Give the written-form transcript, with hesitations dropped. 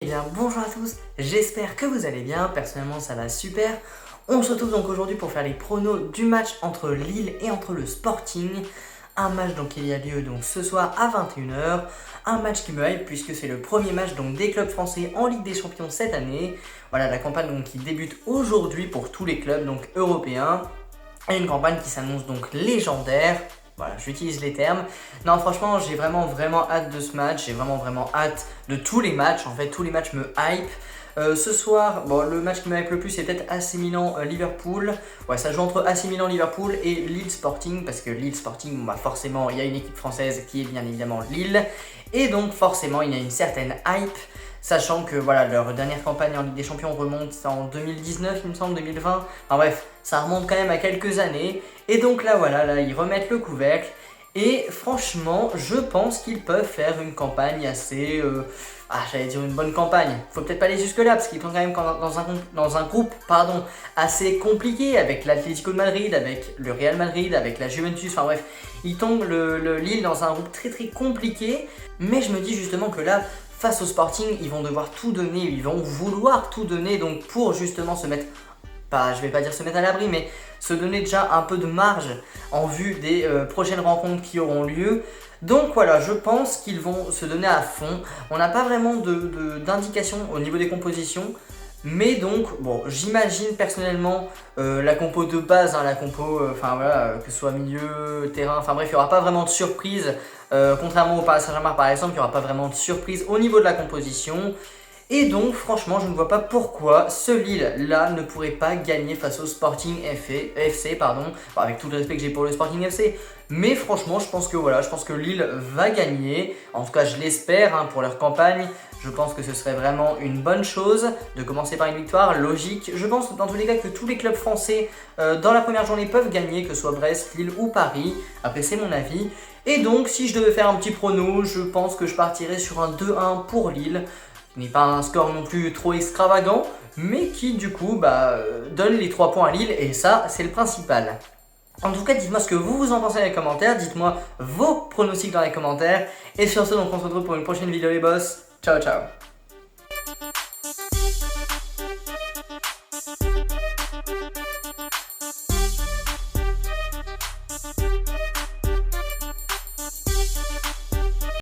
Eh bien bonjour à tous, j'espère que vous allez bien, personnellement ça va super. On se retrouve donc aujourd'hui pour faire les pronos du match entre Lille et entre le Sporting. Un match donc qui a lieu donc ce soir à 21h. Un match qui me hype puisque c'est le premier match donc des clubs français en Ligue des Champions cette année. Voilà la campagne donc qui débute aujourd'hui pour tous les clubs donc européens. Et une campagne qui s'annonce donc légendaire. Voilà, j'utilise les termes. Non, franchement, j'ai vraiment hâte de ce match. J'ai vraiment hâte de tous les matchs. En fait, tous les matchs me hype. Ce soir, bon, le match qui me hype le plus, c'est peut-être AC Milan-Liverpool. Ouais, ça joue entre AC Milan-Liverpool et Lille Sporting. Parce que Lille Sporting, bah, forcément, il y a une équipe française qui est bien évidemment Lille. Et donc, forcément, il y a une certaine hype. Sachant que voilà, leur dernière campagne en Ligue des Champions remonte en 2019, il me semble, 2020. Enfin bref, ça remonte quand même à quelques années. Et donc là, voilà, là, ils remettent le couvercle. Et franchement, je pense qu'ils peuvent faire une campagne assez... j'allais dire une bonne campagne. Faut peut-être pas aller jusque-là, parce qu'ils sont quand même dans un groupe assez compliqué, avec l'Atlético de Madrid, avec le Real Madrid, avec la Juventus. Enfin bref, ils tombent le Lille dans un groupe très compliqué. Mais je me dis justement que là... Face au Sporting, ils vont devoir tout donner, ils vont vouloir tout donner donc pour justement se mettre, je vais pas dire se mettre à l'abri, mais se donner déjà un peu de marge en vue des prochaines rencontres qui auront lieu. Donc voilà, je pense qu'ils vont se donner à fond. On n'a pas vraiment d'indication au niveau des compositions. Mais donc, bon, j'imagine personnellement la compo de base, la compo, que ce soit milieu, terrain, enfin bref, il n'y aura pas vraiment de surprise. Contrairement au Paris Saint-Germain par exemple, il n'y aura pas vraiment de surprise au niveau de la composition. Et donc, franchement, je ne vois pas pourquoi ce Lille-là ne pourrait pas gagner face au Sporting FC, avec tout le respect que j'ai pour le Sporting FC. Mais franchement, je pense que Lille va gagner. En tout cas, je l'espère pour leur campagne. Je pense que ce serait vraiment une bonne chose de commencer par une victoire logique. Je pense dans tous les cas que tous les clubs français dans la première journée peuvent gagner, que ce soit Brest, Lille ou Paris. Après, c'est mon avis. Et donc, si je devais faire un petit prono, je pense que je partirais sur un 2-1 pour Lille. Qui n'est pas un score non plus trop extravagant, mais qui du coup donne les 3 points à Lille, et ça, c'est le principal. En tout cas, dites-moi ce que vous en pensez dans les commentaires, dites-moi vos pronostics dans les commentaires. Et sur ce, donc on se retrouve pour une prochaine vidéo les boss. Ciao ciao.